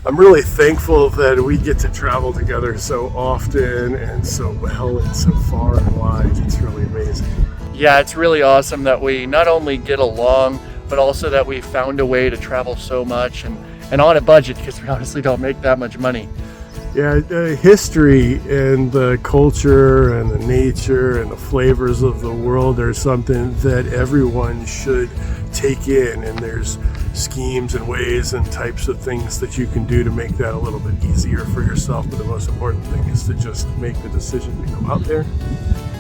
I'm really thankful that we get to travel together so often and so well and so far and wide. It's really amazing. Yeah, it's really awesome that we not only get along, but also that we found a way to travel so much and on a budget, because we honestly don't make that much money. Yeah, history and the culture and the nature and the flavors of the world are something that everyone should take in, and there's schemes and ways and types of things that you can do to make that a little bit easier for yourself, but the most important thing is to just make the decision to go out there.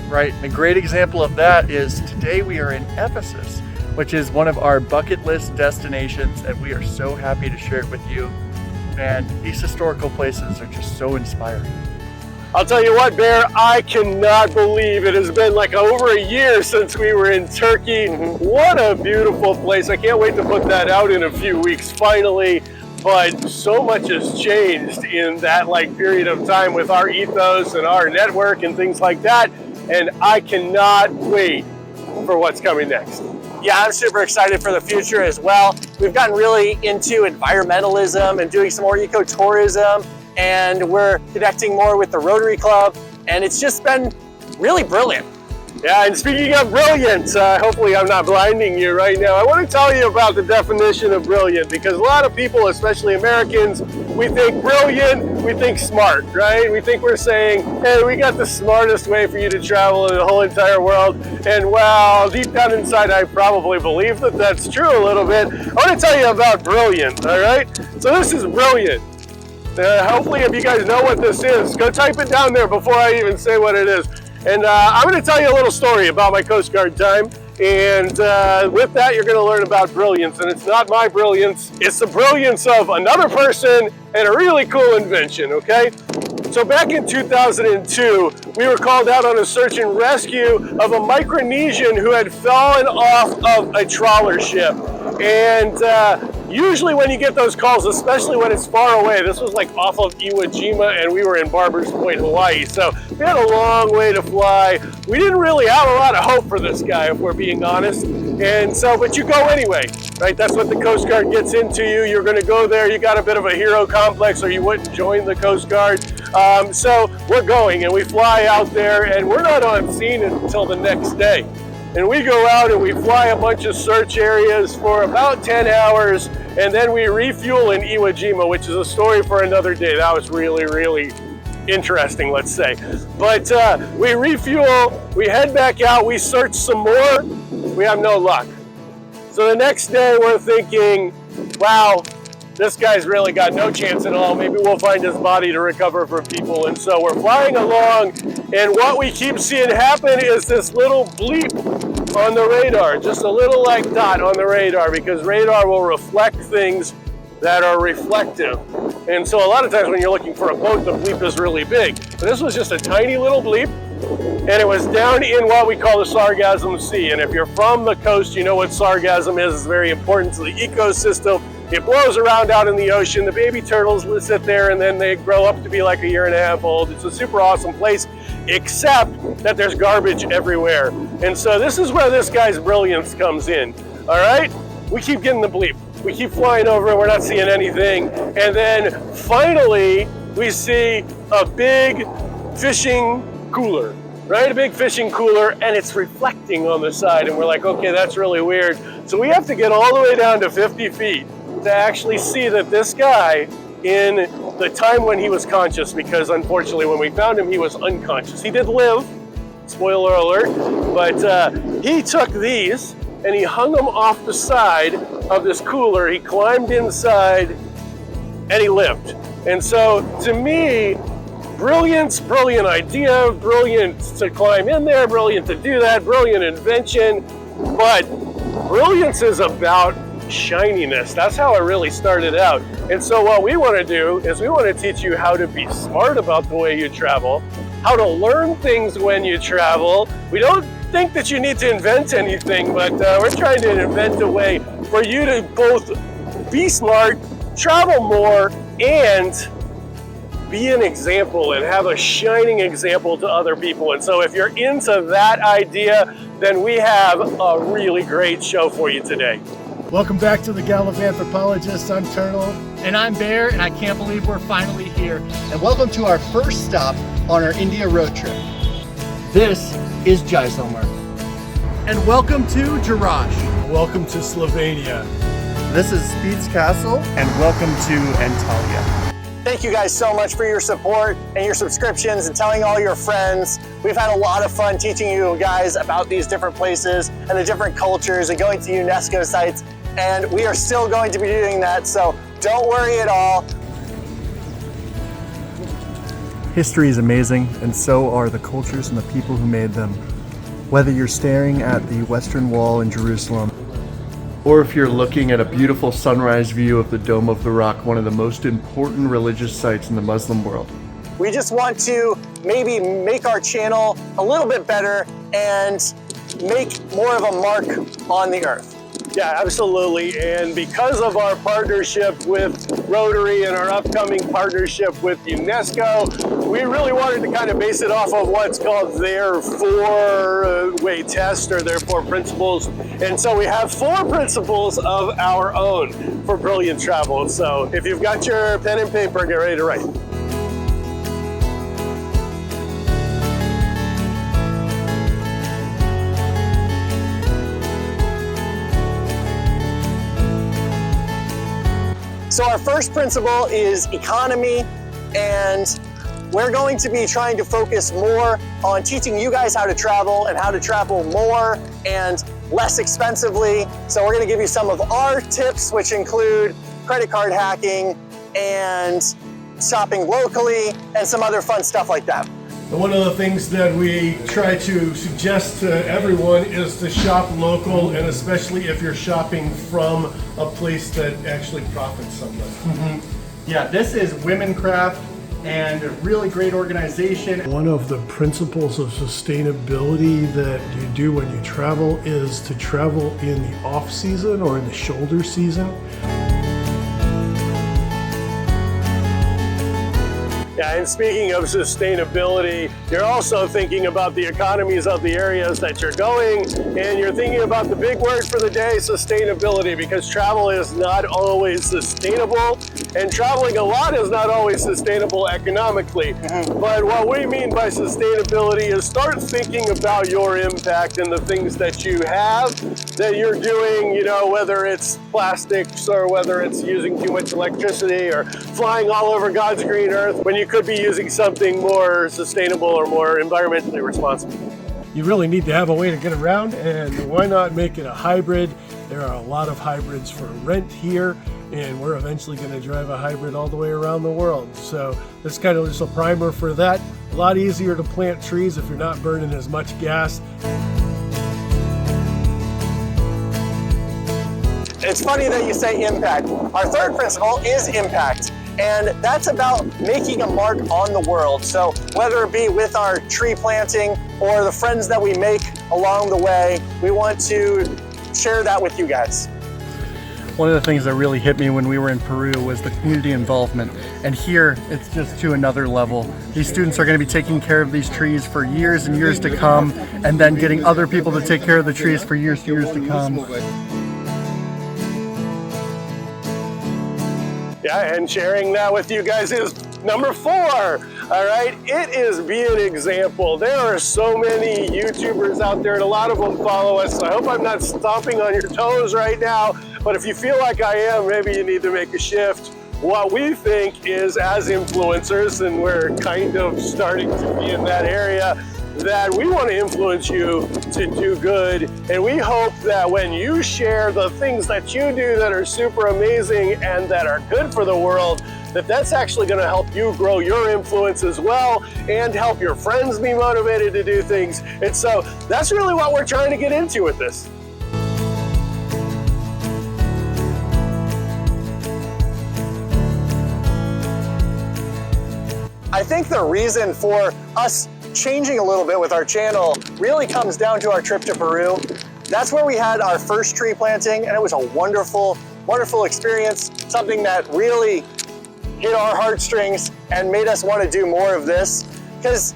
Right, and a great example of that is today we are in Ephesus, which is one of our bucket list destinations, and we are so happy to share it with you. And these historical places are just so inspiring. I'll tell you what, Bear, I cannot believe it has been like over a year since we were in Turkey. What a beautiful place. I can't wait to put that out in a few weeks finally. But so much has changed in that period of time with our ethos and our network and things like that. And I cannot wait for what's coming next. Yeah, I'm super excited for the future as well. We've gotten really into environmentalism and doing some more ecotourism, and we're connecting more with the Rotary Club, and it's just been really brilliant. Yeah, and speaking of brilliant, hopefully I'm not blinding you right now. I want to tell you about the definition of brilliant, because a lot of people, especially Americans, we think brilliant, we think smart, right? We think we're saying, hey, we got the smartest way for you to travel in the whole entire world. And well, deep down inside, I probably believe that that's true a little bit. I want to tell you about brilliant, all right? So this is brilliant. Hopefully, if you guys know what this is, go type it down there before I even say what it is. And I'm going to tell you a little story about my Coast Guard time. And with that, you're going to learn about brilliance. And it's not my brilliance. It's the brilliance of another person and a really cool invention, okay? So back in 2002, we were called out on a search and rescue of a Micronesian who had fallen off of a trawler ship. And usually when you get those calls, especially when it's far away, this was off of Iwo Jima and we were in Barbers Point, Hawaii. So we had a long way to fly. We didn't really have a lot of hope for this guy, if we're being honest. And so, but you go anyway, right? That's what the Coast Guard gets into you. You're gonna go there, you got a bit of a hero complex or you wouldn't join the Coast Guard. So we're going and we fly out there and we're not on scene until the next day. And we go out and we fly a bunch of search areas for about 10 hours, and then we refuel in Iwo Jima, which is a story for another day. That was really, really interesting, let's say. But we refuel, we head back out, we search some more, we have no luck. So the next day we're thinking, wow, this guy's really got no chance at all. Maybe we'll find his body to recover from people. And so we're flying along, and what we keep seeing happen is this little bleep on the radar, just a little dot on the radar, because radar will reflect things that are reflective. And so a lot of times when you're looking for a boat, the bleep is really big. But this was just a tiny little bleep, and it was down in what we call the Sargassum Sea. And if you're from the coast, you know what sargassum is. It's very important to the ecosystem. It blows around out in the ocean. The baby turtles will sit there and then they grow up to be like a year and a half old. It's a super awesome place, except that there's garbage everywhere. And so this is where this guy's brilliance comes in, all right? We keep getting the bleep. We keep flying over and we're not seeing anything. And then finally, we see a big fishing cooler, right? A big fishing cooler, and it's reflecting on the side. And we're like, okay, that's really weird. So we have to get all the way down to 50 feet to actually see that this guy, in the time when he was conscious, because unfortunately when we found him, he was unconscious. He did live, spoiler alert, but he took these and he hung them off the side of this cooler. He climbed inside and he lived. And so to me, brilliance, brilliant idea, brilliant to climb in there, brilliant to do that, brilliant invention, but brilliance is about shininess. That's how it really started out. And so what we want to do is we want to teach you how to be smart about the way you travel, how to learn things when you travel. We don't think that you need to invent anything, but we're trying to invent a way for you to both be smart, travel more, and be an example and have a shining example to other people. And so if you're into that idea, then we have a really great show for you today. Welcome back to the Gallivanthropologist. I'm Turtle. And I'm Bear, and I can't believe we're finally here. And welcome to our first stop on our India road trip. This is Jaisalmer. And welcome to Jarash. Welcome to Slovenia. This is Speed's Castle, and welcome to Antalya. Thank you guys so much for your support and your subscriptions and telling all your friends. We've had a lot of fun teaching you guys about these different places and the different cultures and going to UNESCO sites. And we are still going to be doing that, so don't worry at all. History is amazing, and so are the cultures and the people who made them. Whether you're staring at the Western Wall in Jerusalem, or if you're looking at a beautiful sunrise view of the Dome of the Rock, one of the most important religious sites in the Muslim world. We just want to maybe make our channel a little bit better and make more of a mark on the earth. Yeah, absolutely. And because of our partnership with Rotary and our upcoming partnership with UNESCO, we really wanted to kind of base it off of what's called their four-way test, or their four principles. And so we have 4 principles of our own for brilliant travel. So if you've got your pen and paper, get ready to write. So our first principle is economy, and we're going to be trying to focus more on teaching you guys how to travel and how to travel more and less expensively. So we're going to give you some of our tips, which include credit card hacking and shopping locally and some other fun stuff like that. And one of the things that we try to suggest to everyone is to shop local, and especially if you're shopping from a place that actually profits something. Yeah, this is Womencraft, and a really great organization. One of the principles of sustainability that you do when you travel is to travel in the off season or in the shoulder season. Yeah, and speaking of sustainability, you're also thinking about the economies of the areas that you're going, and you're thinking about the big word for the day, sustainability, because travel is not always sustainable, and traveling a lot is not always sustainable economically. But what we mean by sustainability is start thinking about your impact and the things that you have, that you're doing, you know, whether it's plastics or whether it's using too much electricity or flying all over God's green earth, when you could be using something more sustainable or more environmentally responsible. You really need to have a way to get around, and why not make it a hybrid? There are a lot of hybrids for rent here, and we're eventually going to drive a hybrid all the way around the world. So that's kind of just a primer for that. A lot easier to plant trees if you're not burning as much gas. It's funny that you say impact. Our third principle is impact, and that's about making a mark on the world. So whether it be with our tree planting or the friends that we make along the way, we want to share that with you guys. One of the things that really hit me when we were in Peru was the community involvement. And here, it's just to another level. These students are going to be taking care of these trees for years and years to come, and then getting other people to take care of the trees for years and years to come. Yeah, and sharing that with you guys is number 4. All right, it is be an example. There are so many YouTubers out there, and a lot of them follow us. So I hope I'm not stomping on your toes right now, but if you feel like I am, maybe you need to make a shift. What we think is, as influencers, and we're kind of starting to be in that area, that we want to influence you to do good, and we hope that when you share the things that you do that are super amazing and that are good for the world, that's actually going to help you grow your influence as well and help your friends be motivated to do things. And so that's really what we're trying to get into with this. I think the reason for us changing a little bit with our channel really comes down to our trip to Peru. That's where we had our first tree planting, and it was a wonderful, wonderful experience, something that really hit our heartstrings and made us want to do more of this. Because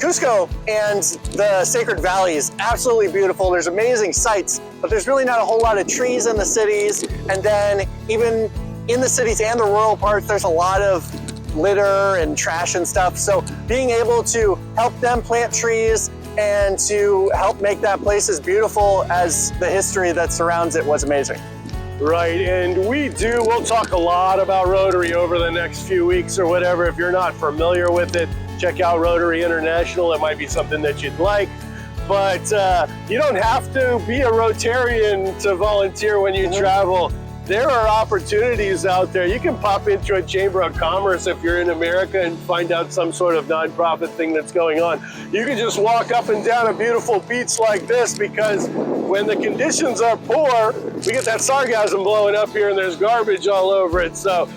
Cusco and the Sacred Valley is absolutely beautiful. There's amazing sights, but there's really not a whole lot of trees in the cities. And then even in the cities and the rural parts, there's a lot of litter and trash and stuff. So being able to help them plant trees and to help make that place as beautiful as the history that surrounds it was amazing. Right, and we'll talk a lot about Rotary over the next few weeks or whatever. If you're not familiar with it, check out Rotary International. It might be something that you'd like. But you don't have to be a Rotarian to volunteer when you travel. There are opportunities out there. You can pop into a Chamber of Commerce if you're in America and find out some sort of nonprofit thing that's going on. You can just walk up and down a beautiful beach like this, because when the conditions are poor, we get that sargassum blowing up here and there's garbage all over it. So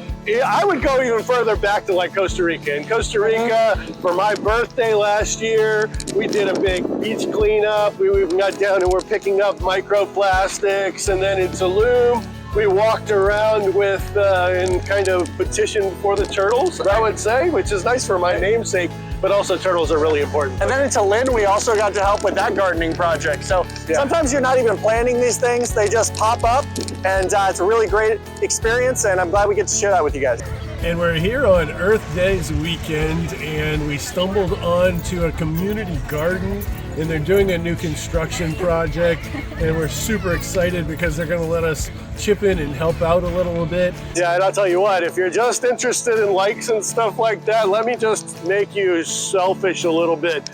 I would go even further back to like Costa Rica. In Costa Rica, for my birthday last year, we did a big beach cleanup. We even got down and we're picking up microplastics. And then in Tulum, we walked around with and kind of petitioned for the turtles, I would say, which is nice for my namesake, but also turtles are really important. And then in Lynn, we also got to help with that gardening project. So sometimes you're not even planning these things, they just pop up, and it's a really great experience, and I'm glad we get to share that with you guys. And we're here on Earth Days weekend, and we stumbled onto a community garden, and they're doing a new construction project, and we're super excited because they're going to let us chip in and help out a little bit. Yeah, and I'll tell you what, if you're just interested in likes and stuff like that, let me just make you selfish a little bit.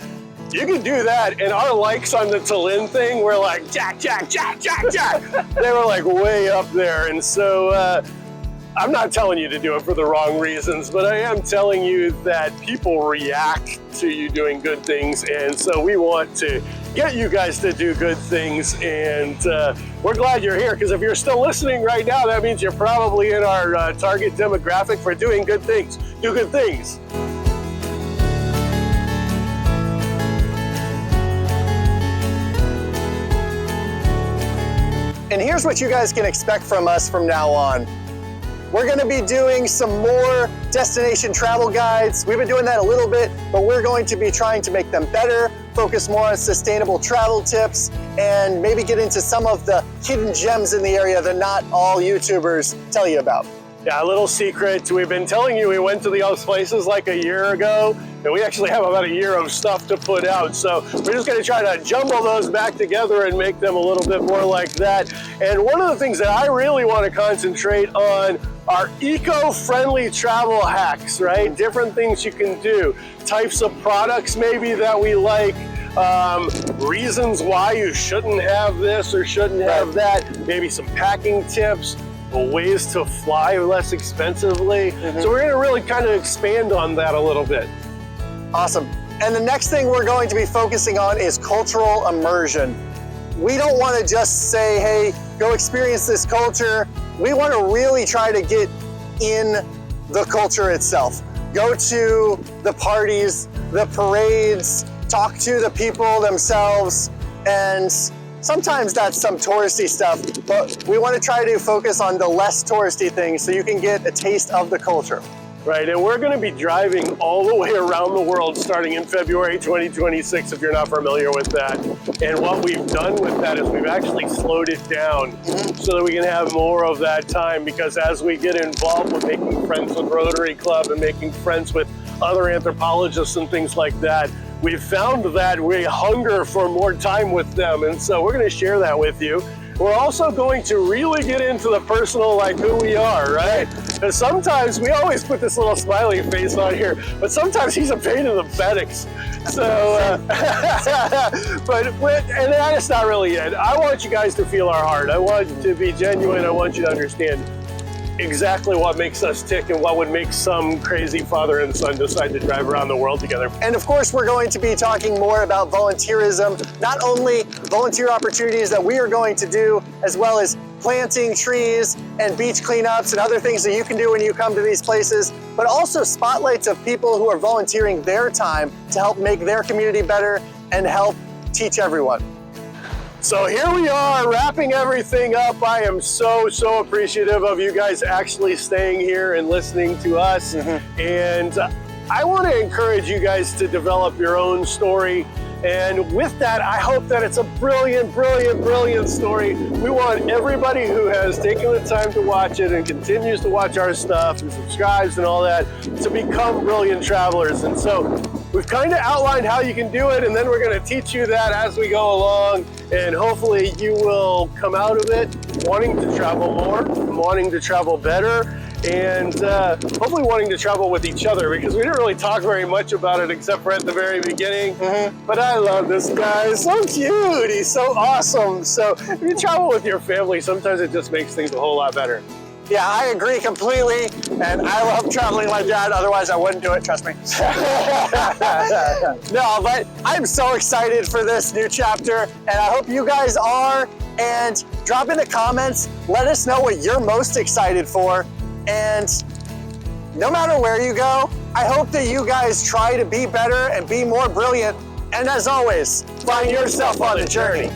You can do that, and our likes on the Tallinn thing were like, Jack. They were like way up there, and so I'm not telling you to do it for the wrong reasons, but I am telling you that people react to you doing good things, and so we want to get you guys to do good things, and we're glad you're here, because if you're still listening right now, that means you're probably in our target demographic for doing good things. Do good things. And here's what you guys can expect from us from now on. We're gonna be doing some more destination travel guides. We've been doing that a little bit, but we're going to be trying to make them better, focus more on sustainable travel tips, and maybe get into some of the hidden gems in the area that not all YouTubers tell you about. Yeah, a little secret. We've been telling you we went to those places like a year ago, and we actually have about a year of stuff to put out. So we're just gonna try to jumble those back together and make them a little bit more like that. And one of the things that I really want to concentrate on are eco-friendly travel hacks, right? Different things you can do, types of products maybe that we like, reasons why you shouldn't have this or shouldn't have that, maybe some packing tips, ways to fly less expensively. So we're gonna really kind of expand on that a little bit. Awesome. And the next thing we're going to be focusing on is cultural immersion. We don't want to just say, hey, go experience this culture. We want to really try to get in the culture itself. Go to the parties, the parades, talk to the people themselves, and sometimes that's some touristy stuff, but we want to try to focus on the less touristy things so you can get a taste of the culture. Right, and we're going to be driving all the way around the world starting in February 2026, if you're not familiar with that. And what we've done with that is we've actually slowed it down so that we can have more of that time, because as we get involved with making friends with Rotary Club and making friends with other anthropologists and things like that, we've found that we hunger for more time with them, and so we're going to share that with you. We're also going to really get into the personal, like who we are, right? Because sometimes we always put this little smiley face on here, but sometimes he's a pain in the buttocks. So, and that's not really it. I want you guys to feel our heart. I want to be genuine. I want you to understand exactly what makes us tick and what would make some crazy father and son decide to drive around the world together. And of course, we're going to be talking more about volunteerism, not only volunteer opportunities that we are going to do, as well as planting trees and beach cleanups and other things that you can do when you come to these places, but also spotlights of people who are volunteering their time to help make their community better and help teach everyone. So here we are wrapping everything up. I am so appreciative of you guys actually staying here and listening to us. And I want to encourage you guys to develop your own story. And with that, I hope that it's a brilliant, brilliant, brilliant story. We want everybody who has taken the time to watch it and continues to watch our stuff and subscribes and all that to become brilliant travelers. And so we've kind of outlined how you can do it, and then we're going to teach you that as we go along. And hopefully you will come out of it wanting to travel more, wanting to travel better, and hopefully wanting to travel with each other, because we didn't really talk very much about it except for at the very beginning. But I love this guy. He's so cute. He's so awesome. So if you travel with your family, sometimes it just makes things a whole lot better. Yeah, I agree completely. And I love traveling like that. Otherwise, I wouldn't do it. Trust me. No, but I'm so excited for this new chapter, and I hope you guys are. And drop in the comments. Let us know what you're most excited for. And no matter where you go, I hope that you guys try to be better and be more brilliant. And as always, find yourself on the journey.